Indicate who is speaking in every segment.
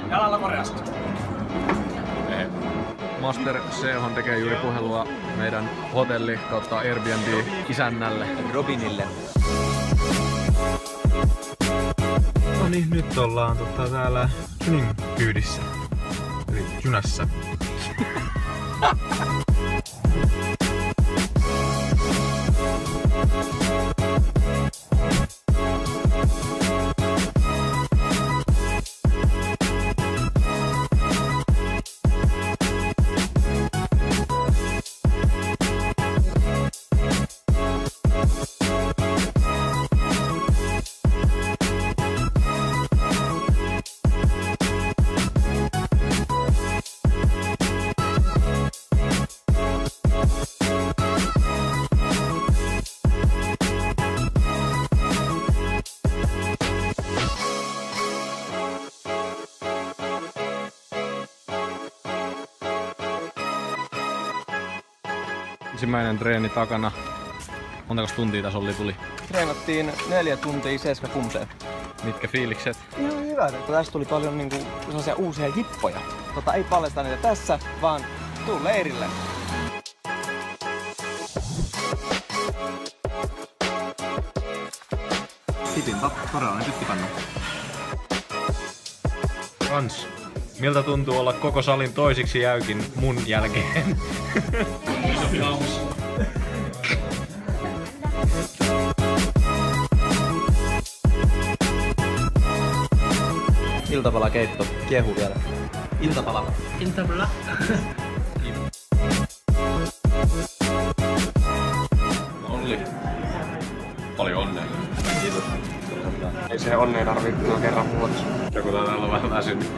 Speaker 1: Jalalla Koreasta.
Speaker 2: Master Sehon tekee juuri puhelua meidän hotelli kautta Airbnb-isännälle
Speaker 3: Robinille.
Speaker 4: No niin, nyt ollaan täällä Kynin kyydissä. Eli junassa.
Speaker 2: Ensimmäinen treeni takana. Montako tuntia tässä tuli?
Speaker 3: Treenattiin 4 tuntia 7 kumseen.
Speaker 2: Mitkä fiilikset?
Speaker 3: Ihan hyvä, että tästä tuli paljon niinku sellaisia uusia hippoja. Ei paljasta niitä tässä, vaan tuu leirille.
Speaker 1: Tipin korealainen tyttipannu.
Speaker 4: Kans. Miltä tuntuu olla koko salin toisiksi jäykin mun jälkeen?
Speaker 3: Iltapalakeitto. Kiehu vielä.
Speaker 1: Iltapala. Iltapala.
Speaker 2: Olli. Paljon onnea.
Speaker 3: Kiitos.
Speaker 1: Ei se onnea tarvitse kerran vuodessa.
Speaker 2: Joku taitaa olla vähän väsynyt.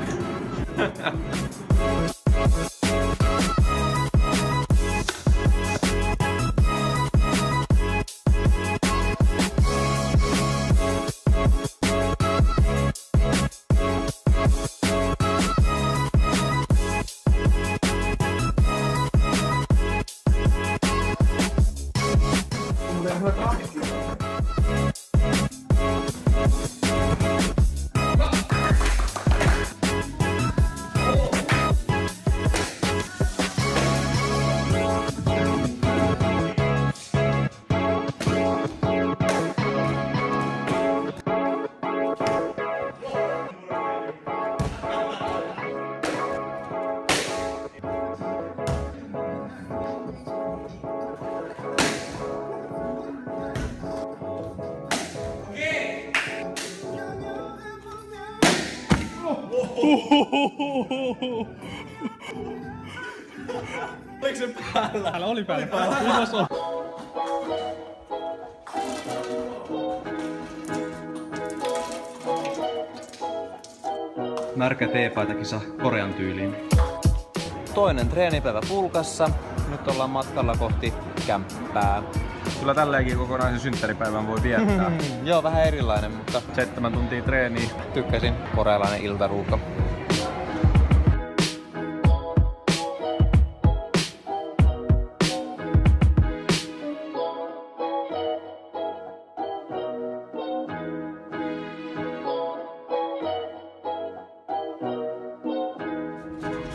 Speaker 2: Oliko se päällä?
Speaker 4: Täällä oli päällä.
Speaker 3: Märkä teepaitakisa Korean tyyliin. Toinen treenipäivä pulkassa. Nyt ollaan matkalla kohti kämppää.
Speaker 2: Kyllä tälleenkin kokonaisen synttäripäivän voi viettää.
Speaker 3: Joo, vähän erilainen, mutta
Speaker 2: 7 tuntia treeniä.
Speaker 3: tykkäsin. Korealainen iltaruuhka.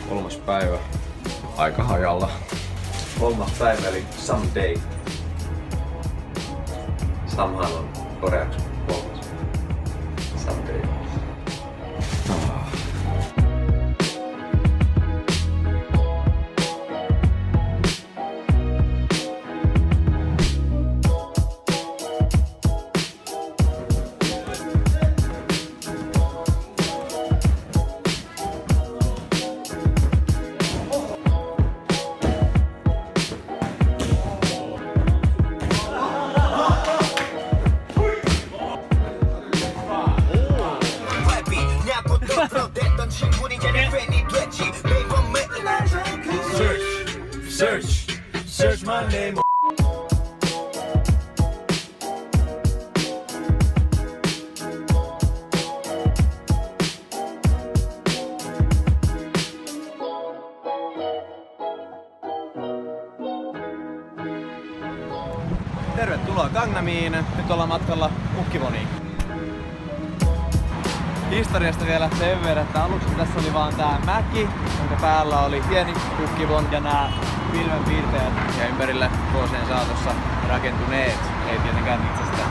Speaker 2: Kolmas päivä. Aika hajalla.
Speaker 3: Kolmas päivä eli someday. Samhan on koreaksi kolmas. Someday.
Speaker 4: Search my name.
Speaker 3: Tervetuloa Gangnamiin. Nyt ollaan matkalla Mukkivoniin. Historiasta vielä sen verran, että aluksi tässä oli vaan tää mäki, jonka päällä oli pieni kukkivon ja nää pilvenpiirteet ja ympärille vuosien saatossa rakentuneet, ei tietenkään itsestään.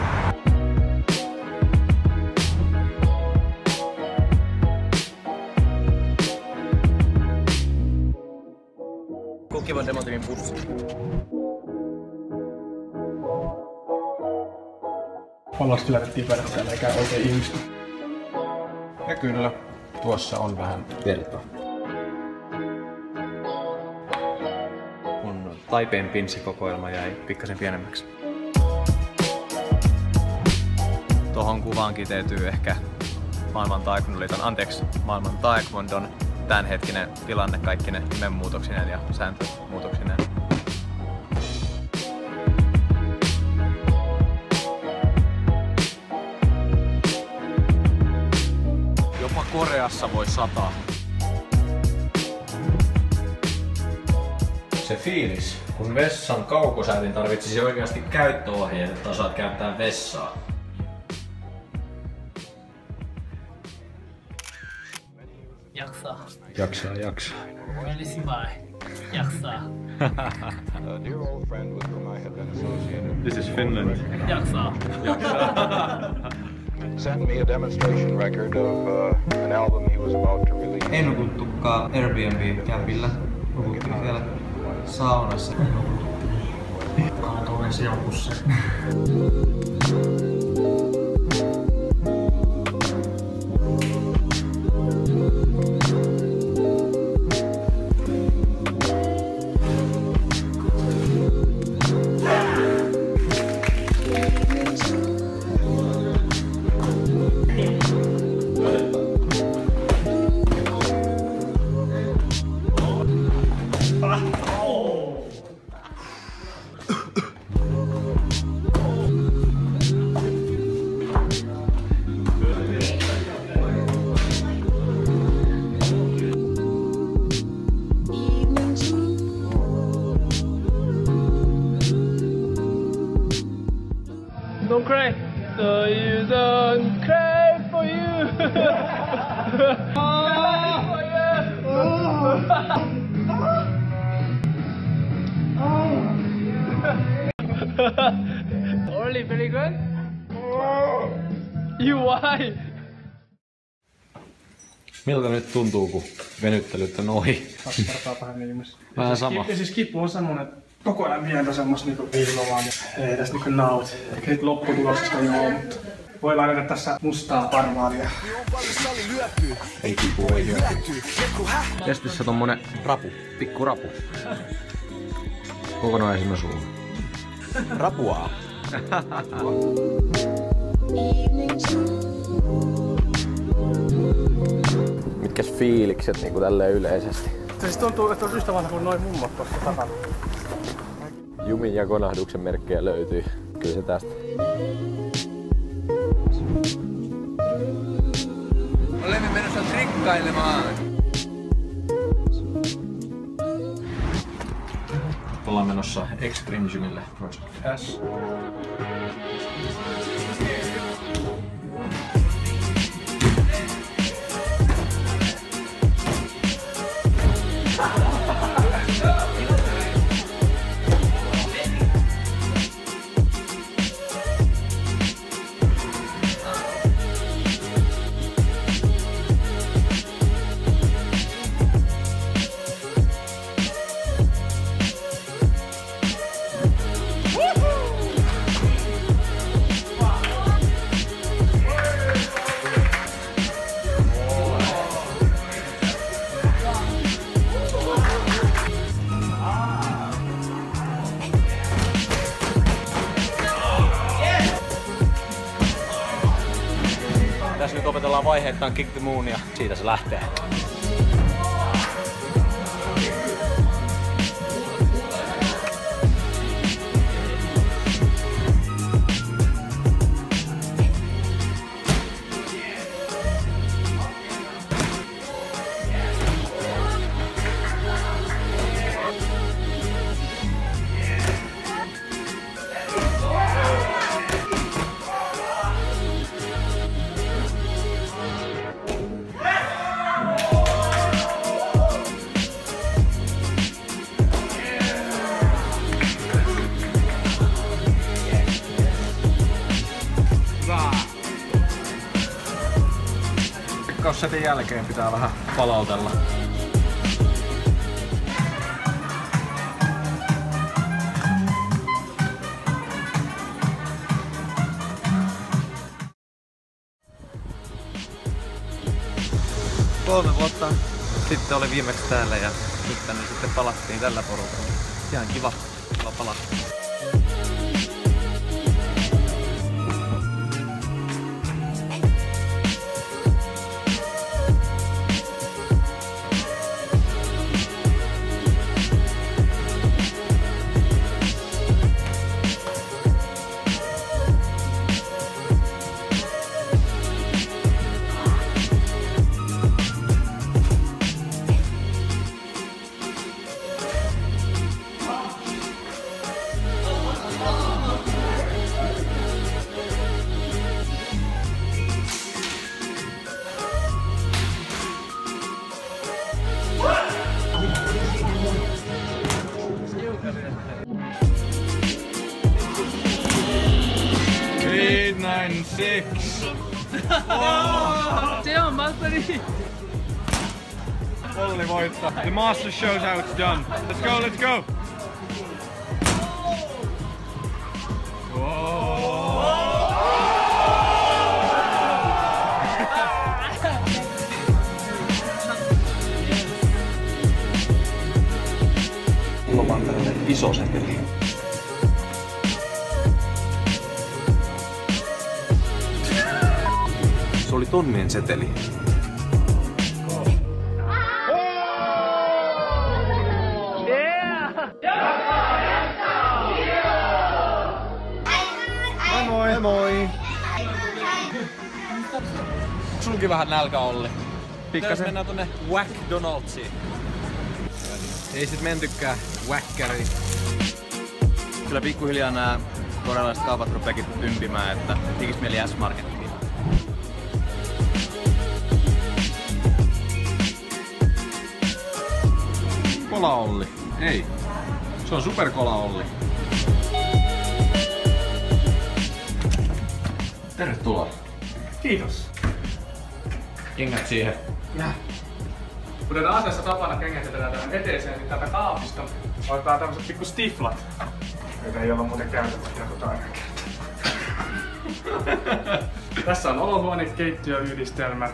Speaker 3: Kukkivon demotimin pussi.
Speaker 5: Pallasti lähdettiin perässään eikä oikein ihmistä.
Speaker 2: Ja kyllä, tuossa on vähän verta.
Speaker 1: Mun Taipeen pinssikokoelma jäi pikkasen pienemmäksi.
Speaker 3: Tohon kuvaan kiteytyy ehkä maailman taekwondon tämänhetkinen tilanne kaikkine nimenmuutoksineen ja sääntömuutoksineen.
Speaker 2: Jopa Koreassa voi sataa.
Speaker 4: Se fiilis, kun vessan kaukosäätin tarvitsisi oikeasti käyttöohjeet, että osaat käyttää vessaa.
Speaker 6: Jaksaa. Jaksaa.
Speaker 2: This is Finland.
Speaker 6: Jaksaa.
Speaker 7: Sent me a demonstration record of an album he was about to release.
Speaker 3: Ei nukuttukaan Airbnb-kämpillä. Nukuttiin siellä saunassa.
Speaker 6: Kaatoin sijoitussa.
Speaker 5: Don't cry. So you don't cry for you. Only very good. You why?
Speaker 2: Miltä nyt tuntuu, kun venyttelyt on ohi?
Speaker 5: 2 kertaa pahemmin ihmisiä.
Speaker 2: Vähän sama.
Speaker 5: Ja siis kipu on semmonen, että koko ajan pientä semmoista niinku viilovaa ja ei tässä niinku nauti. Ehkä sit lopputuloksesta joo, mutta voi laittaa tässä mustaa parmaalia.
Speaker 2: Ei kipu, ei hyöty. Testissä tommonen rapu, pikku rapu. Kokonaisena suuhun.
Speaker 3: Rapuaa. Mitkäs fiilikset niinku tälleen yleisesti?
Speaker 5: Se tuntuu, että on yhtä vanha kuin noin mummot tuossa takana.
Speaker 3: Jumin ja konahduksen merkkejä löytyy. Kyllä se tästä. Olemme menossa trikkailemaan.
Speaker 2: Ollaan menossa Extreme Gymille Project S.
Speaker 3: Tässä nyt opetellaan vaiheittain Kick the Moon ja siitä se lähtee.
Speaker 2: pakkaussetin jälkeen pitää vähän palautella.
Speaker 3: Kolme vuotta sitten oli viimeksi täällä ja nyt tänne sitten palattiin tällä porukalla. Ihan kiva palata.
Speaker 2: Se on masteri! Olli voittaa. The master shows how it's done. Let's go, let's go!
Speaker 1: Mulla on tällainen iso seteli. Se oli tonnien seteli.
Speaker 2: Moi moi!
Speaker 3: Sulki vähän nälkä, Olli. Pikkasen mennään tonne McDonald'siin.
Speaker 2: Ei sit mentykään wäkkäriin.
Speaker 3: Kyllä pikkuhiljaa nää korealaiset kaupat rupeekin ympimään, että tekis mieli S-Markettiin.
Speaker 2: Kola Olli. Ei. Se on superkola Olli. Tervetuloa.
Speaker 5: Kiitos.
Speaker 2: Kengät siihen.
Speaker 5: Kuten asiassa tapana kengätetään tähän eteeseen, niin täältä kaapista otetaan tämmöset pikku stiflat, joita ei olla muuten käytetty jotain kertaa. Tässä on olohuone, keittiöyhdistelmä,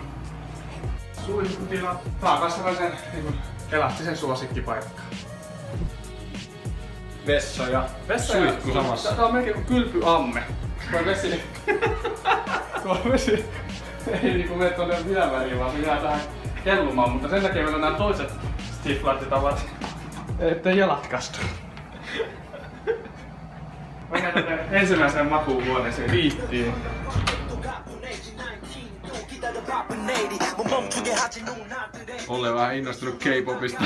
Speaker 5: suihkutila. Tää on kanssa sen niin elastisen suosikkipaikka.
Speaker 2: Vessa ja suihku samassa.
Speaker 5: Tää on melkein kuin kylpyamme. Tuo vesi ei niinku mene tonne minä väliin, vaan se jää tähän kellumaan, mutta sen takia meillä on nämä toiset stiflat, joita ovat, ettei jalat kastu. Mennään tänne ensimmäiseen makuuhuoneeseen liittiin.
Speaker 2: Olli on vähän innostunut K-popista.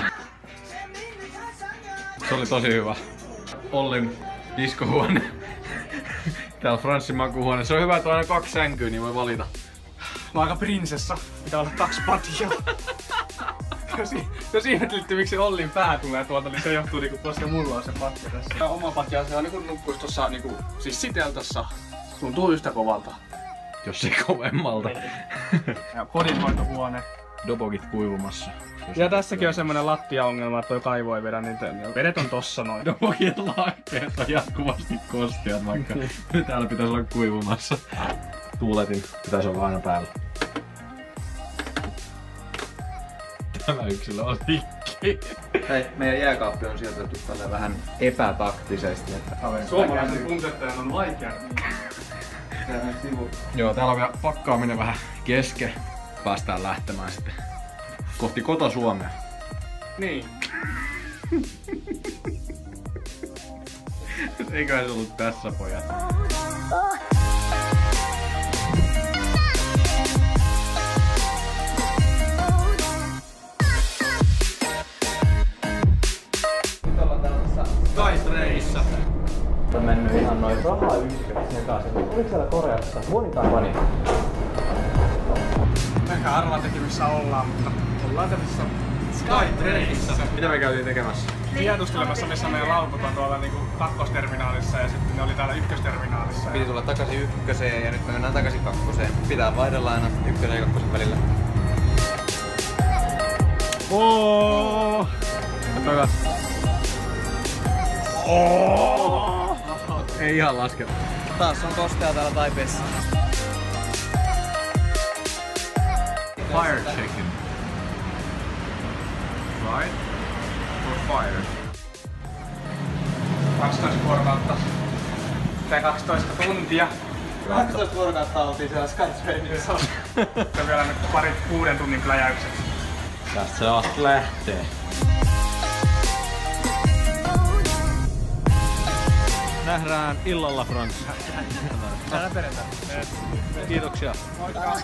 Speaker 2: Se oli tosi hyvä. Ollin diskohuone. Täällä on Franssin makuuhuone. Se on hyvä, että on aina 2 sänkyä, niin voi valita.
Speaker 5: Mä oon aika prinsessa. Pitää olla 2 patjaa. Jos ihmettelitte miksi Ollin pää tulee tuolta, niin se johtuu niinku, koska mulla on se patja tässä. Oma patja se on niinku nukkuis tossa niinku, siis siteltossa. Tuntuu yhtä kovalta.
Speaker 2: Jos ei kovemmalta.
Speaker 5: Ja kodinhoitohuone.
Speaker 2: Dobogit kuivumassa.
Speaker 5: Ja tässäkin on semmonen lattiaongelma, että toi kaivo ei vedä niitä. Vedet on tossa noin.
Speaker 2: Dobogin laitteet on jatkuvasti kosteat, vaikka täällä pitäisi olla kuivumassa. Tuuletin pitäisi olla aina päällä. Tämä yksilö on rikki.
Speaker 3: Hei, meidän jääkaappi on sijoitettu tälle vähän epätaktisesti. Että
Speaker 5: Suomalaisen kuntettajan on vaikea.
Speaker 2: Joo, täällä on vielä pakkaaminen vähän kesken. Päästään lähtemään sitten kohti kota-Suomea.
Speaker 5: Niin.
Speaker 2: Eiköhän se ollut tässä, pojat.
Speaker 3: Kaitreissa. On mennyt ihan noin rahayksiköt sekaisin. Oliko siellä Koreassa? Monitapani.
Speaker 5: Ehkä arvaatekin missä ollaan, mutta ollaan tämmöisessä Skytrainissa.
Speaker 2: Mitä me käytiin tekemässä?
Speaker 5: Tiedustelemassa, missä meidän laukut on tuolla niinku kakkosterminaalissa ja sitten ne oli täällä ykkösterminaalissa.
Speaker 3: Piti tulla takaisin ykköseen ja nyt me mennään takaisin kakkoseen. Pitää vaihdella aina ykkösen ja kakkosen välillä.
Speaker 2: Oh! Tokas. Oh! Ei ihan lasketa.
Speaker 3: Taas on kostea täällä Taipeessa.
Speaker 2: Fire chicken. Right? Or fire?
Speaker 5: 12 vuorokautta. Tai 12 tuntia.
Speaker 3: 12 vuorokautta oltiin siellä Skytrainissa.
Speaker 5: Ja vielä nyt parit 6 tunnin pläjäykset.
Speaker 4: Tästä se vasta lähtee.
Speaker 2: Nähdään illalla, Frans.
Speaker 3: Nähdään perjantaina.
Speaker 2: Kiitoksia.
Speaker 5: Moikka!